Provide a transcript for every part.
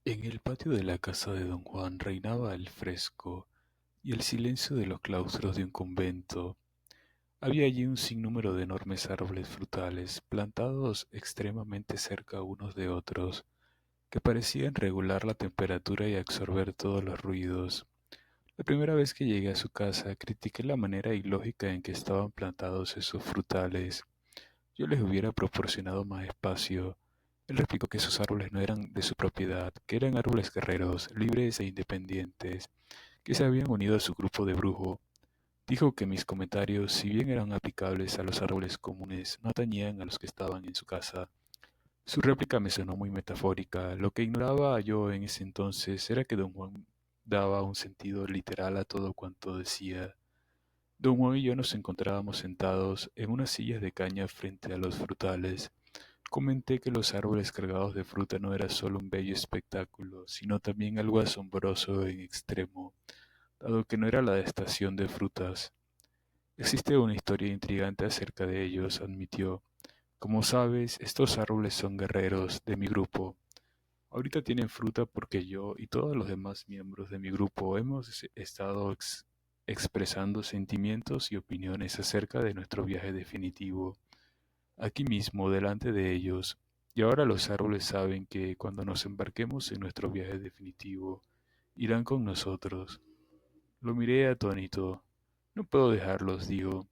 En el patio de la casa de don Juan reinaba el fresco y el silencio de los claustros de un convento. Había allí un sinnúmero de enormes árboles frutales, plantados extremadamente cerca unos de otros, que parecían regular la temperatura y absorber todos los ruidos. La primera vez que llegué a su casa, critiqué la manera ilógica en que estaban plantados esos frutales. Yo les hubiera proporcionado más espacio. Él replicó que esos árboles no eran de su propiedad, que eran árboles guerreros, libres e independientes, que se habían unido a su grupo de brujo. Dijo que mis comentarios, si bien eran aplicables a los árboles comunes, no atañían a los que estaban en su casa. Su réplica me sonó muy metafórica. Lo que ignoraba yo en ese entonces era que don Juan daba un sentido literal a todo cuanto decía. Don Juan y yo nos encontrábamos sentados en unas sillas de caña frente a los frutales. Comenté que los árboles cargados de fruta no era solo un bello espectáculo, sino también algo asombroso en extremo, dado que no era la estación de frutas. Existe una historia intrigante acerca de ellos, admitió. Como sabes, estos árboles son guerreros de mi grupo. Ahorita tienen fruta porque yo y todos los demás miembros de mi grupo hemos estado expresando sentimientos y opiniones acerca de nuestro viaje definitivo, aquí mismo, delante de ellos. Y ahora los árboles saben que cuando nos embarquemos en nuestro viaje definitivo, irán con nosotros. Lo miré atónito. No puedo dejarlos, digo.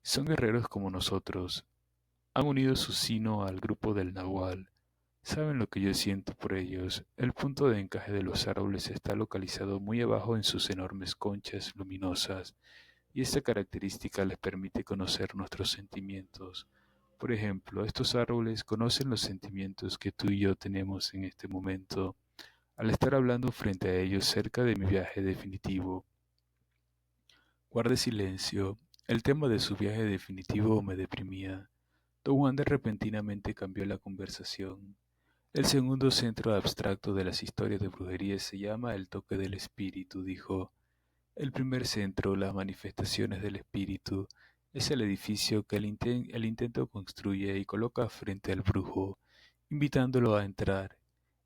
Son guerreros como nosotros. Han unido su sino al grupo del Nahual. Saben lo que yo siento por ellos. El punto de encaje de los árboles está localizado muy abajo en sus enormes conchas luminosas, y esta característica les permite conocer nuestros sentimientos. Por ejemplo, estos árboles conocen los sentimientos que tú y yo tenemos en este momento. Al estar hablando frente a ellos cerca de mi viaje definitivo, guardé silencio. El tema de su viaje definitivo me deprimía. Don Juan de repentinamente cambió la conversación. El segundo centro abstracto de las historias de brujería se llama el toque del espíritu, dijo. El primer centro, las manifestaciones del espíritu, es el edificio que el intento construye y coloca frente al brujo, invitándolo a entrar.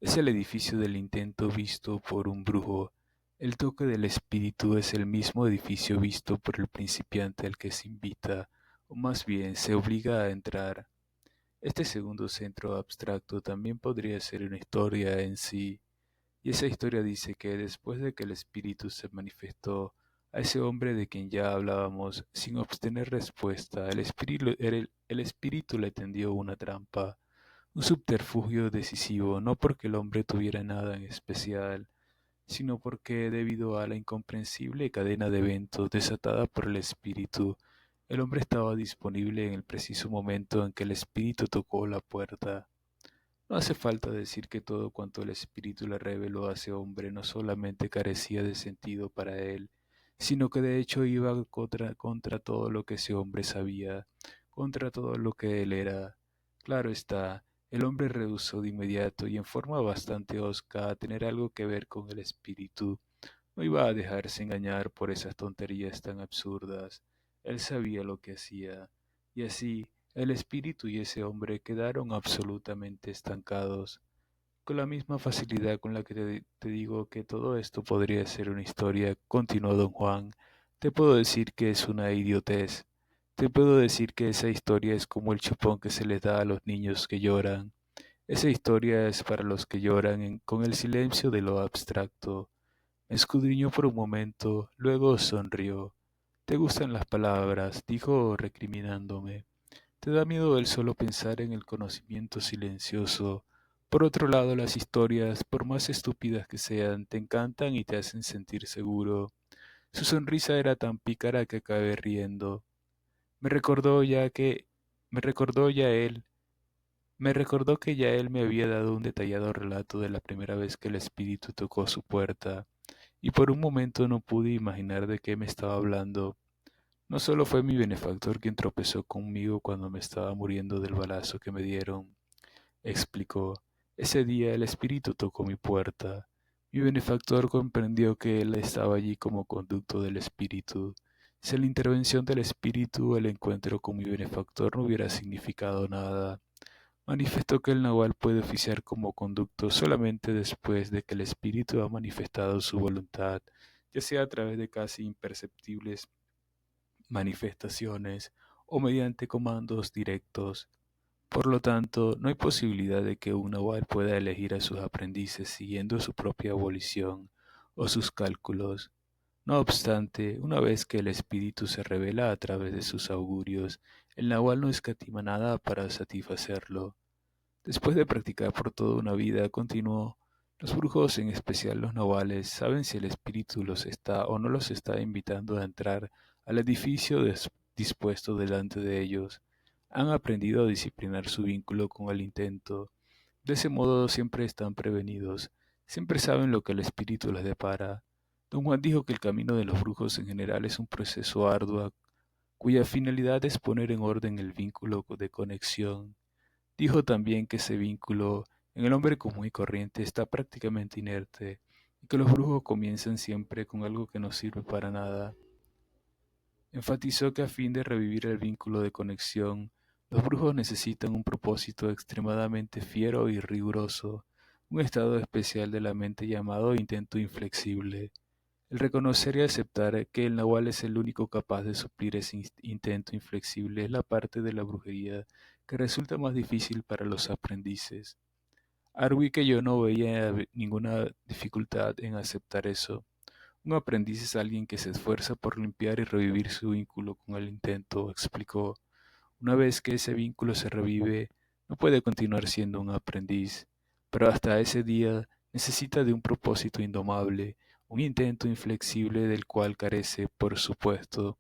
Es el edificio del intento visto por un brujo. El toque del espíritu es el mismo edificio visto por el principiante al que se invita, o más bien se obliga a entrar. Este segundo centro abstracto también podría ser una historia en sí, y esa historia dice que después de que el espíritu se manifestó a ese hombre de quien ya hablábamos, sin obtener respuesta, el espíritu le tendió una trampa, un subterfugio decisivo, no porque el hombre tuviera nada en especial, sino porque, debido a la incomprensible cadena de eventos desatada por el espíritu, el hombre estaba disponible en el preciso momento en que el espíritu tocó la puerta. No hace falta decir que todo cuanto el espíritu le reveló a ese hombre no solamente carecía de sentido para él, sino que de hecho iba contra todo lo que ese hombre sabía, contra todo lo que él era. Claro está, el hombre rehusó de inmediato y en forma bastante hosca a tener algo que ver con el espíritu. No iba a dejarse engañar por esas tonterías tan absurdas. Él sabía lo que hacía, y así el espíritu y ese hombre quedaron absolutamente estancados. Con la misma facilidad con la que te digo que todo esto podría ser una historia, continuó don Juan, te puedo decir que es una idiotez. Te puedo decir que esa historia es como el chupón que se les da a los niños que lloran. Esa historia es para los que lloran con el silencio de lo abstracto. Me escudriñó por un momento, luego sonrió. ¿Te gustan las palabras?, dijo recriminándome. ¿Te da miedo el solo pensar en el conocimiento silencioso? Por otro lado, las historias, por más estúpidas que sean, te encantan y te hacen sentir seguro. Su sonrisa era tan pícara que acabé riendo. Me recordó ya que, me recordó ya él, me recordó que ya él me había dado un detallado relato de la primera vez que el espíritu tocó su puerta, y por un momento no pude imaginar de qué me estaba hablando. No solo fue mi benefactor quien tropezó conmigo cuando me estaba muriendo del balazo que me dieron, explicó. Ese día el espíritu tocó mi puerta. Mi benefactor comprendió que él estaba allí como conducto del espíritu. Sin la intervención del espíritu, el encuentro con mi benefactor no hubiera significado nada. Manifestó que el nahual puede oficiar como conducto solamente después de que el espíritu ha manifestado su voluntad, ya sea a través de casi imperceptibles manifestaciones o mediante comandos directos. Por lo tanto, no hay posibilidad de que un nahual pueda elegir a sus aprendices siguiendo su propia volición o sus cálculos. No obstante, una vez que el espíritu se revela a través de sus augurios, el nahual no escatima nada para satisfacerlo. Después de practicar por toda una vida, continuó, los brujos, en especial los nahuales, saben si el espíritu los está o no los está invitando a entrar al edificio dispuesto delante de ellos. Han aprendido a disciplinar su vínculo con el intento. De ese modo siempre están prevenidos, siempre saben lo que el espíritu les depara. Don Juan dijo que el camino de los brujos en general es un proceso arduo, cuya finalidad es poner en orden el vínculo de conexión. Dijo también que ese vínculo en el hombre común y corriente está prácticamente inerte y que los brujos comienzan siempre con algo que no sirve para nada. Enfatizó que a fin de revivir el vínculo de conexión, los brujos necesitan un propósito extremadamente fiero y riguroso, un estado especial de la mente llamado intento inflexible. El reconocer y aceptar que el nahual es el único capaz de suplir ese intento inflexible es la parte de la brujería que resulta más difícil para los aprendices. Arwick y yo no veía ninguna dificultad en aceptar eso. Un aprendiz es alguien que se esfuerza por limpiar y revivir su vínculo con el intento, explicó. Una vez que ese vínculo se revive, no puede continuar siendo un aprendiz, pero hasta ese día necesita de un propósito indomable, un intento inflexible del cual carece, por supuesto.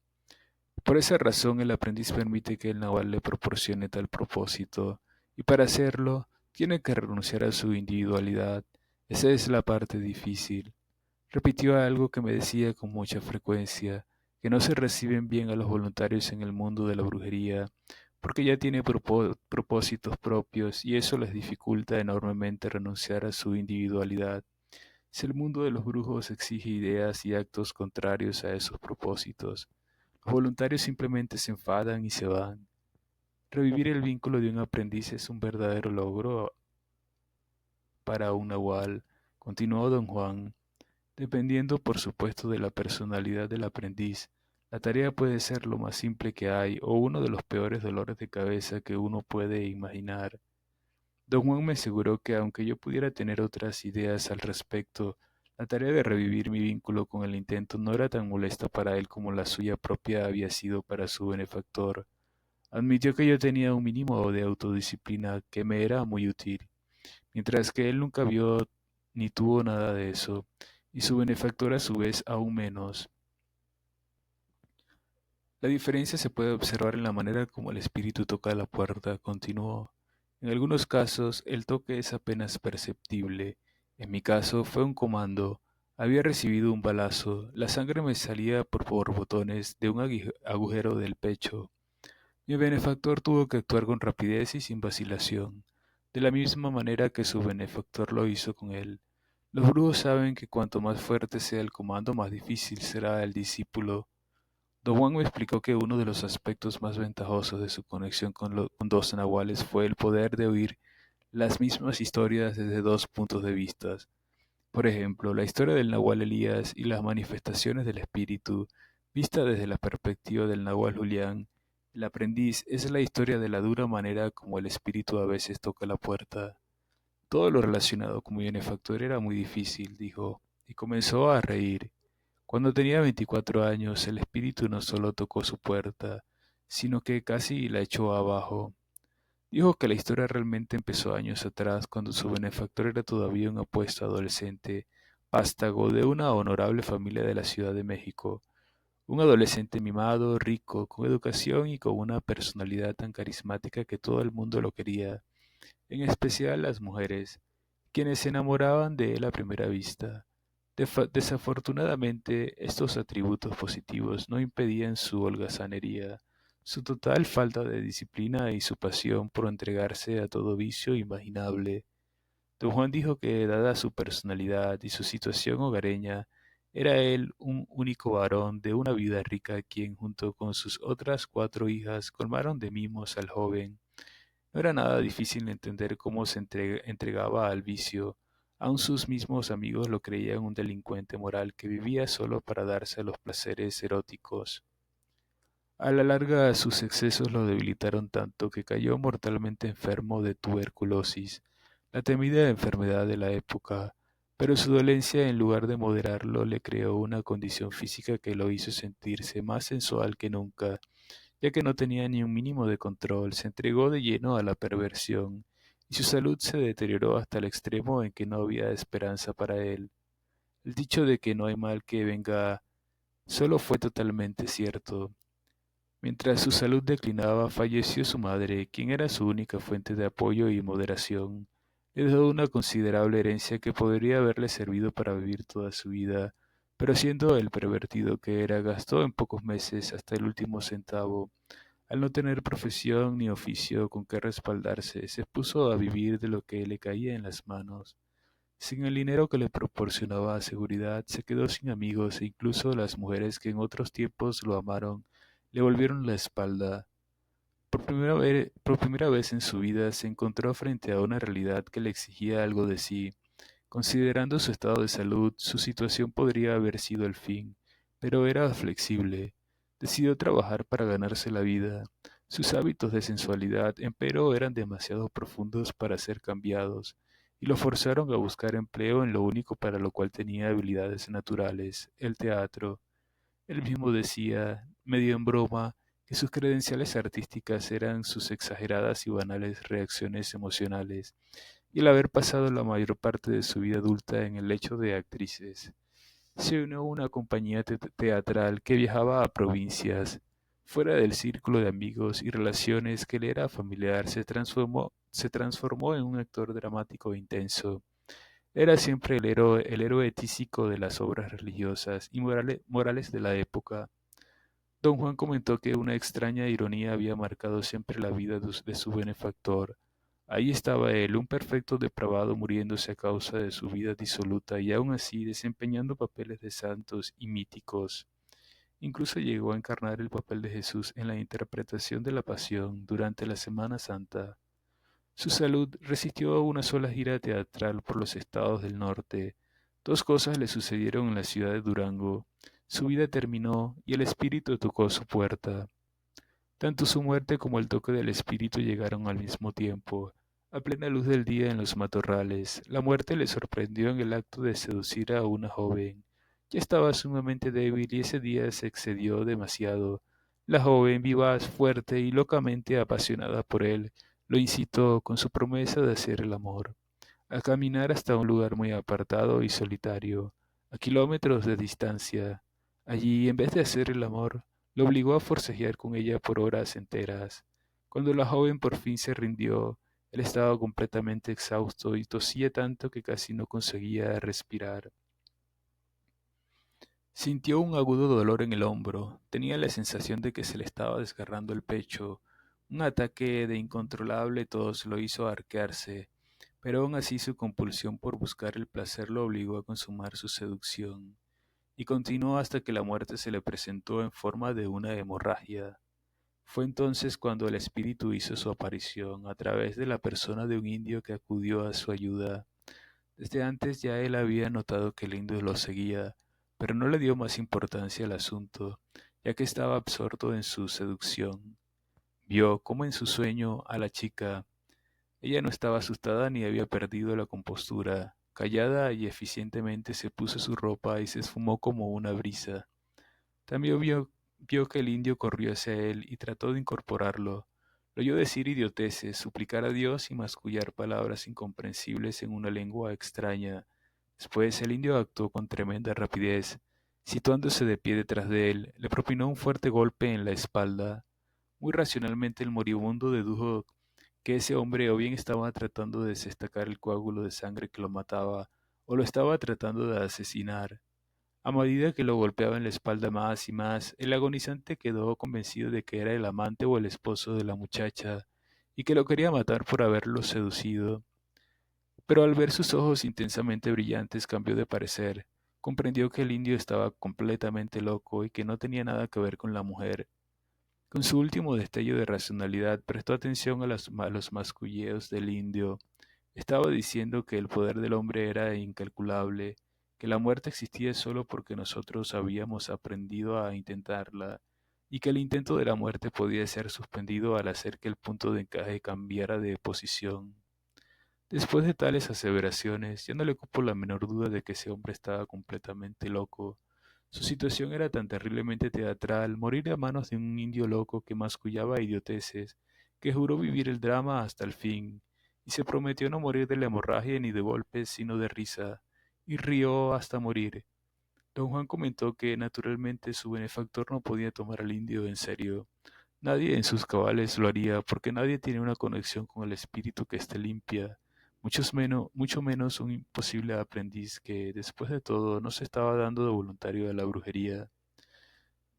Por esa razón el aprendiz permite que el nahual le proporcione tal propósito, y para hacerlo tiene que renunciar a su individualidad. Esa es la parte difícil. Repitió algo que me decía con mucha frecuencia, que no se reciben bien a los voluntarios en el mundo de la brujería, porque ya tiene propósitos propios y eso les dificulta enormemente renunciar a su individualidad. Si el mundo de los brujos exige ideas y actos contrarios a esos propósitos, los voluntarios simplemente se enfadan y se van. Revivir el vínculo de un aprendiz es un verdadero logro para un nahual, continuó don Juan. Dependiendo, por supuesto, de la personalidad del aprendiz, la tarea puede ser lo más simple que hay o uno de los peores dolores de cabeza que uno puede imaginar. Don Juan me aseguró que aunque yo pudiera tener otras ideas al respecto, la tarea de revivir mi vínculo con el intento no era tan molesta para él como la suya propia había sido para su benefactor. Admitió que yo tenía un mínimo de autodisciplina que me era muy útil, mientras que él nunca vio ni tuvo nada de eso, y su benefactor a su vez aún menos. La diferencia se puede observar en la manera como el espíritu toca la puerta, continuó. En algunos casos el toque es apenas perceptible. En mi caso fue un comando. Había recibido un balazo. La sangre me salía por borbotones de un agujero del pecho. Mi benefactor tuvo que actuar con rapidez y sin vacilación, de la misma manera que su benefactor lo hizo con él. Los brujos saben que cuanto más fuerte sea el comando, más difícil será el discípulo. Don Juan me explicó que uno de los aspectos más ventajosos de su conexión con dos nahuales fue el poder de oír las mismas historias desde dos puntos de vista. Por ejemplo, la historia del nahual Elías y las manifestaciones del espíritu, vista desde la perspectiva del nahual Julián, el aprendiz, es la historia de la dura manera como el espíritu a veces toca la puerta. Todo lo relacionado con mi benefactor era muy difícil, dijo, y comenzó a reír. Cuando tenía 24 años, el espíritu no solo tocó su puerta, sino que casi la echó abajo. Dijo que la historia realmente empezó años atrás, cuando su benefactor era todavía un apuesto adolescente, vástago de una honorable familia de la Ciudad de México. Un adolescente mimado, rico, con educación y con una personalidad tan carismática que todo el mundo lo quería, en especial las mujeres, quienes se enamoraban de él a primera vista. Desafortunadamente, estos atributos positivos no impedían su holgazanería, su total falta de disciplina y su pasión por entregarse a todo vicio imaginable. Don Juan dijo que, dada su personalidad y su situación hogareña, era él un único varón de una vida rica quien, junto con sus otras cuatro hijas, colmaron de mimos al joven. No era nada difícil entender cómo se entregaba al vicio. Aun sus mismos amigos lo creían un delincuente moral que vivía solo para darse a los placeres eróticos. A la larga, sus excesos lo debilitaron tanto que cayó mortalmente enfermo de tuberculosis, la temida enfermedad de la época, pero su dolencia, en lugar de moderarlo, le creó una condición física que lo hizo sentirse más sensual que nunca, ya que no tenía ni un mínimo de control, se entregó de lleno a la perversión, y su salud se deterioró hasta el extremo en que no había esperanza para él. El dicho de que no hay mal que venga solo fue totalmente cierto. Mientras su salud declinaba, falleció su madre, quien era su única fuente de apoyo y moderación. Le dejó una considerable herencia que podría haberle servido para vivir toda su vida, pero siendo el pervertido que era, gastó en pocos meses hasta el último centavo. Al no tener profesión ni oficio con que respaldarse, se puso a vivir de lo que le caía en las manos. Sin el dinero que le proporcionaba seguridad, se quedó sin amigos e incluso las mujeres que en otros tiempos lo amaron le volvieron la espalda. Por primera vez en su vida se encontró frente a una realidad que le exigía algo de sí. Considerando su estado de salud, su situación podría haber sido el fin, pero era flexible. Decidió trabajar para ganarse la vida. Sus hábitos de sensualidad, empero, eran demasiado profundos para ser cambiados, y lo forzaron a buscar empleo en lo único para lo cual tenía habilidades naturales, el teatro. Él mismo decía, medio en broma, que sus credenciales artísticas eran sus exageradas y banales reacciones emocionales, y el haber pasado la mayor parte de su vida adulta en el lecho de actrices. Se unió a una compañía teatral que viajaba a provincias. Fuera del círculo de amigos y relaciones que le era familiar, se transformó en un actor dramático e intenso. Era siempre el héroe tísico de las obras religiosas y morales de la época. Don Juan comentó que una extraña ironía había marcado siempre la vida de su benefactor. Ahí estaba él, un perfecto depravado muriéndose a causa de su vida disoluta y aún así desempeñando papeles de santos y míticos. Incluso llegó a encarnar el papel de Jesús en la interpretación de la Pasión durante la Semana Santa. Su salud resistió a una sola gira teatral por los estados del norte. Dos cosas le sucedieron en la ciudad de Durango. Su vida terminó y el espíritu tocó su puerta. Tanto su muerte como el toque del espíritu llegaron al mismo tiempo, a plena luz del día en los matorrales. La muerte le sorprendió en el acto de seducir a una joven. Ya estaba sumamente débil y ese día se excedió demasiado. La joven, vivaz, fuerte y locamente apasionada por él, lo incitó con su promesa de hacer el amor, a caminar hasta un lugar muy apartado y solitario, a kilómetros de distancia. Allí, en vez de hacer el amor, lo obligó a forcejear con ella por horas enteras. Cuando la joven por fin se rindió, él estaba completamente exhausto y tosía tanto que casi no conseguía respirar. Sintió un agudo dolor en el hombro, tenía la sensación de que se le estaba desgarrando el pecho. Un ataque de incontrolable tos lo hizo arquearse, pero aún así su compulsión por buscar el placer lo obligó a consumar su seducción, y continuó hasta que la muerte se le presentó en forma de una hemorragia. Fue entonces cuando el espíritu hizo su aparición a través de la persona de un indio que acudió a su ayuda. Desde antes ya él había notado que el indio lo seguía, pero no le dio más importancia al asunto, ya que estaba absorto en su seducción. Vio, como en su sueño, a la chica. Ella no estaba asustada ni había perdido la compostura. Callada y eficientemente se puso su ropa y se esfumó como una brisa. También vio que el indio corrió hacia él y trató de incorporarlo. Lo oyó decir idioteces, suplicar a Dios y mascullar palabras incomprensibles en una lengua extraña. Después el indio actuó con tremenda rapidez. Situándose de pie detrás de él, le propinó un fuerte golpe en la espalda. Muy racionalmente el moribundo dedujo que ese hombre o bien estaba tratando de destacar el coágulo de sangre que lo mataba, o lo estaba tratando de asesinar. A medida que lo golpeaba en la espalda más y más, el agonizante quedó convencido de que era el amante o el esposo de la muchacha, y que lo quería matar por haberlo seducido. Pero al ver sus ojos intensamente brillantes cambió de parecer, comprendió que el indio estaba completamente loco y que no tenía nada que ver con la mujer. Con su último destello de racionalidad, prestó atención a los masculleos del indio. Estaba diciendo que el poder del hombre era incalculable, que la muerte existía solo porque nosotros habíamos aprendido a intentarla, y que el intento de la muerte podía ser suspendido al hacer que el punto de encaje cambiara de posición. Después de tales aseveraciones, ya no le cupo la menor duda de que ese hombre estaba completamente loco. Su situación era tan terriblemente teatral, morir a manos de un indio loco que mascullaba idioteces, que juró vivir el drama hasta el fin, y se prometió no morir de la hemorragia ni de golpes, sino de risa, y rió hasta morir. Don Juan comentó que naturalmente su benefactor no podía tomar al indio en serio. Nadie en sus cabales lo haría, porque nadie tiene una conexión con el espíritu que esté limpia, mucho menos un imposible aprendiz que, después de todo, no se estaba dando de voluntario a la brujería.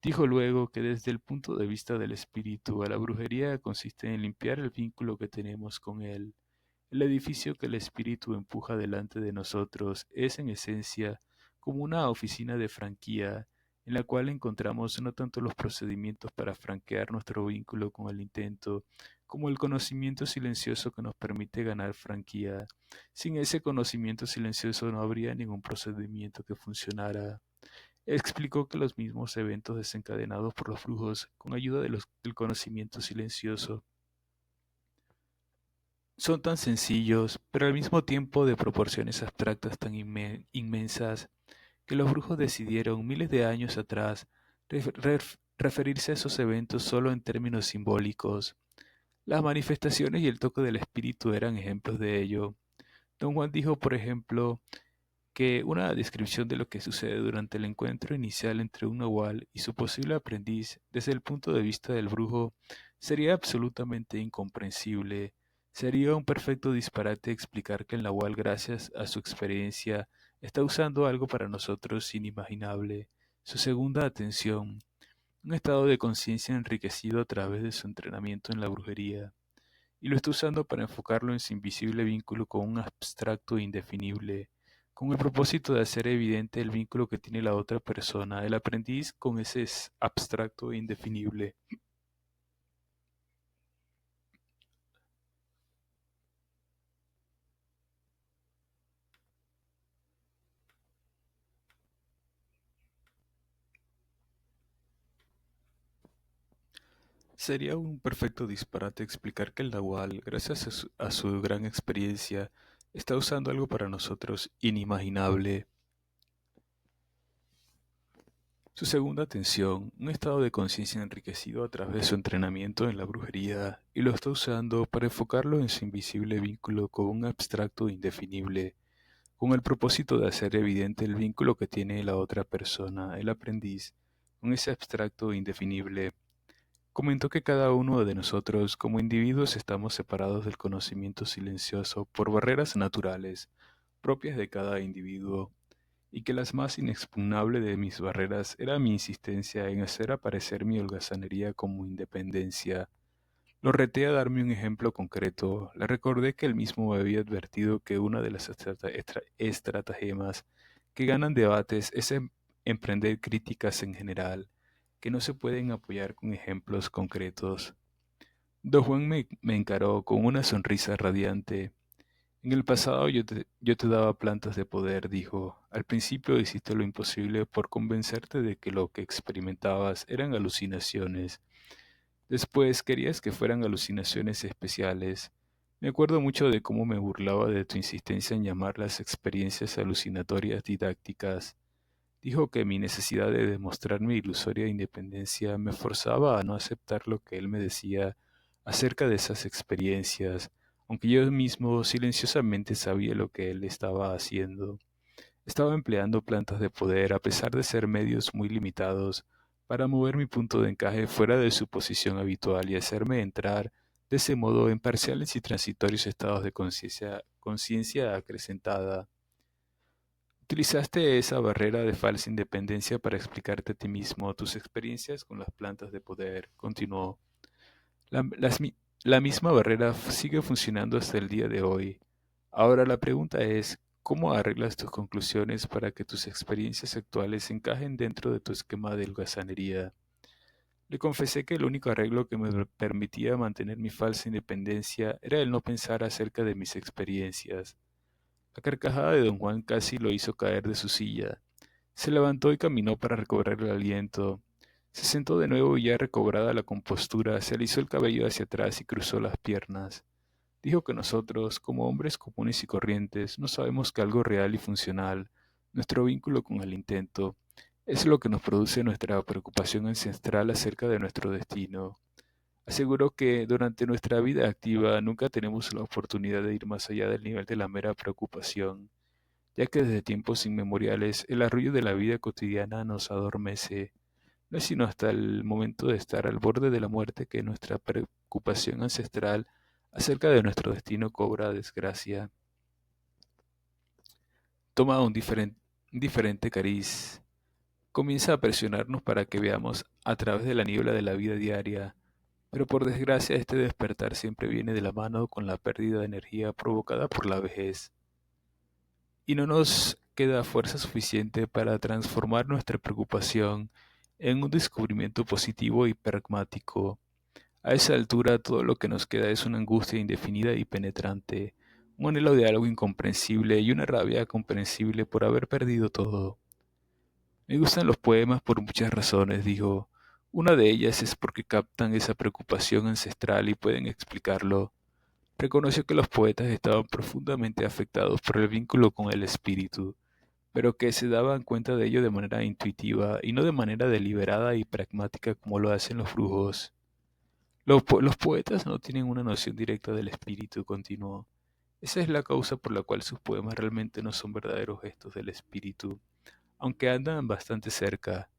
Dijo luego que desde el punto de vista del espíritu, la brujería consiste en limpiar el vínculo que tenemos con él. El edificio que el espíritu empuja delante de nosotros es en esencia como una oficina de franquía, en la cual encontramos no tanto los procedimientos para franquear nuestro vínculo con el intento, como el conocimiento silencioso que nos permite ganar franquía. Sin ese conocimiento silencioso no habría ningún procedimiento que funcionara. Explicó que los mismos eventos desencadenados por los flujos, con ayuda del conocimiento silencioso, son tan sencillos, pero al mismo tiempo de proporciones abstractas tan inmensas, que los brujos decidieron miles de años atrás referirse a esos eventos solo en términos simbólicos. Las manifestaciones y el toque del espíritu eran ejemplos de ello. Don Juan dijo, por ejemplo, que una descripción de lo que sucede durante el encuentro inicial entre un nahual y su posible aprendiz desde el punto de vista del brujo sería absolutamente incomprensible. Sería un perfecto disparate explicar que el nahual, gracias a su experiencia, está usando algo para nosotros inimaginable, su segunda atención, un estado de conciencia enriquecido a través de su entrenamiento en la brujería, y lo está usando para enfocarlo en su invisible vínculo con un abstracto indefinible, con el propósito de hacer evidente el vínculo que tiene la otra persona, el aprendiz, con ese abstracto indefinible. Sería un perfecto disparate explicar que el Nahual, gracias a su gran experiencia, está usando algo para nosotros inimaginable. Su segunda atención, un estado de conciencia enriquecido a través de su entrenamiento en la brujería, y lo está usando para enfocarlo en su invisible vínculo con un abstracto indefinible, con el propósito de hacer evidente el vínculo que tiene la otra persona, el aprendiz, con ese abstracto indefinible. Comentó que cada uno de nosotros como individuos estamos separados del conocimiento silencioso por barreras naturales, propias de cada individuo, y que las más inexpugnables de mis barreras era mi insistencia en hacer aparecer mi holgazanería como independencia. Lo reté a darme un ejemplo concreto. Le recordé que él mismo me había advertido que una de las estratagemas que ganan debates es emprender críticas en general, que no se pueden apoyar con ejemplos concretos. Don Juan me encaró con una sonrisa radiante. En el pasado yo te daba plantas de poder, dijo. Al principio hiciste lo imposible por convencerte de que lo que experimentabas eran alucinaciones. Después querías que fueran alucinaciones especiales. Me acuerdo mucho de cómo me burlaba de tu insistencia en llamarlas experiencias alucinatorias didácticas. Dijo que mi necesidad de demostrar mi ilusoria independencia me forzaba a no aceptar lo que él me decía acerca de esas experiencias, aunque yo mismo silenciosamente sabía lo que él estaba haciendo. Estaba empleando plantas de poder, a pesar de ser medios muy limitados, para mover mi punto de encaje fuera de su posición habitual y hacerme entrar de ese modo en parciales y transitorios estados de conciencia acrecentada. Utilizaste esa barrera de falsa independencia para explicarte a ti mismo tus experiencias con las plantas de poder, continuó. La, las mi- la misma barrera sigue funcionando hasta el día de hoy. Ahora la pregunta es, ¿cómo arreglas tus conclusiones para que tus experiencias actuales encajen dentro de tu esquema de holgazanería? Le confesé que el único arreglo que me permitía mantener mi falsa independencia era el no pensar acerca de mis experiencias. La carcajada de don Juan casi lo hizo caer de su silla. Se levantó y caminó para recobrar el aliento. Se sentó de nuevo y ya recobrada la compostura, se alisó el cabello hacia atrás y cruzó las piernas. Dijo que nosotros, como hombres comunes y corrientes, no sabemos que algo real y funcional, nuestro vínculo con el intento, es lo que nos produce nuestra preocupación ancestral acerca de nuestro destino. Aseguró que durante nuestra vida activa nunca tenemos la oportunidad de ir más allá del nivel de la mera preocupación, ya que desde tiempos inmemoriales el arrullo de la vida cotidiana nos adormece. No es sino hasta el momento de estar al borde de la muerte que nuestra preocupación ancestral acerca de nuestro destino cobra desgracia. Toma un diferente cariz. Comienza a presionarnos para que veamos a través de la niebla de la vida diaria, pero por desgracia este despertar siempre viene de la mano con la pérdida de energía provocada por la vejez, y no nos queda fuerza suficiente para transformar nuestra preocupación en un descubrimiento positivo y pragmático. A esa altura todo lo que nos queda es una angustia indefinida y penetrante, un anhelo de algo incomprensible y una rabia comprensible por haber perdido todo. Me gustan los poemas por muchas razones, dijo. Una de ellas es porque captan esa preocupación ancestral y pueden explicarlo. Reconoció que los poetas estaban profundamente afectados por el vínculo con el espíritu, pero que se daban cuenta de ello de manera intuitiva y no de manera deliberada y pragmática como lo hacen los brujos. Los poetas no tienen una noción directa del espíritu, continuó. Esa es la causa por la cual sus poemas realmente no son verdaderos gestos del espíritu, aunque andan bastante cerca.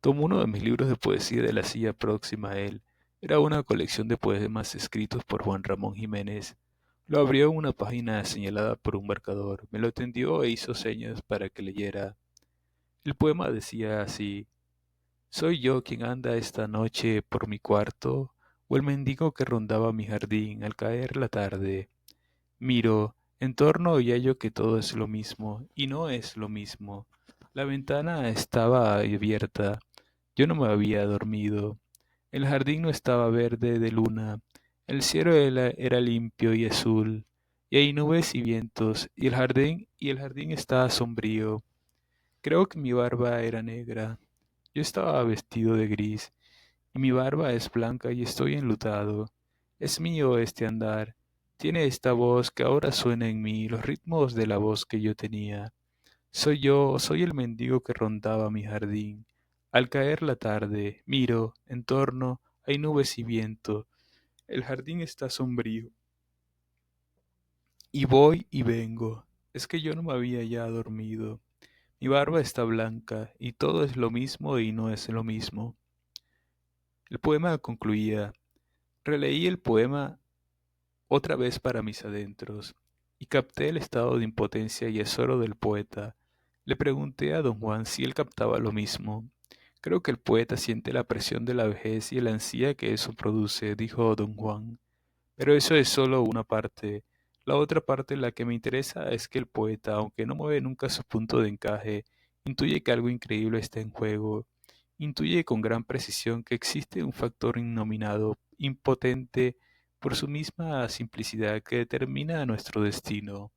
Tomó uno de mis libros de poesía de la silla próxima a él. Era una colección de poemas escritos por Juan Ramón Jiménez. Lo abrió en una página señalada por un marcador, me lo tendió e hizo señas para que leyera. El poema decía así: ¿Soy yo quien anda esta noche por mi cuarto, o el mendigo que rondaba mi jardín al caer la tarde? Miro en torno y hallo que todo es lo mismo, y no es lo mismo. La ventana estaba abierta, yo no me había dormido. El jardín no estaba verde de luna, el cielo era limpio y azul, y hay nubes y vientos, y el jardín estaba sombrío. Creo que mi barba era negra. Yo estaba vestido de gris, y mi barba es blanca y estoy enlutado. Es mío este andar. Tiene esta voz que ahora suena en mí, los ritmos de la voz que yo tenía. Soy yo, soy el mendigo que rondaba mi jardín. Al caer la tarde, miro, en torno, hay nubes y viento. El jardín está sombrío. Y voy y vengo. Es que yo no me había ya dormido. Mi barba está blanca, y todo es lo mismo y no es lo mismo. El poema concluía. Releí el poema otra vez para mis adentros, y capté el estado de impotencia y azoro del poeta. Le pregunté a don Juan si él captaba lo mismo. Creo que el poeta siente la presión de la vejez y el ansía que eso produce, dijo don Juan. Pero eso es solo una parte. La otra parte, la que me interesa, es que el poeta, aunque no mueve nunca su punto de encaje, intuye que algo increíble está en juego. Intuye con gran precisión que existe un factor innominado, impotente, por su misma simplicidad, que determina nuestro destino.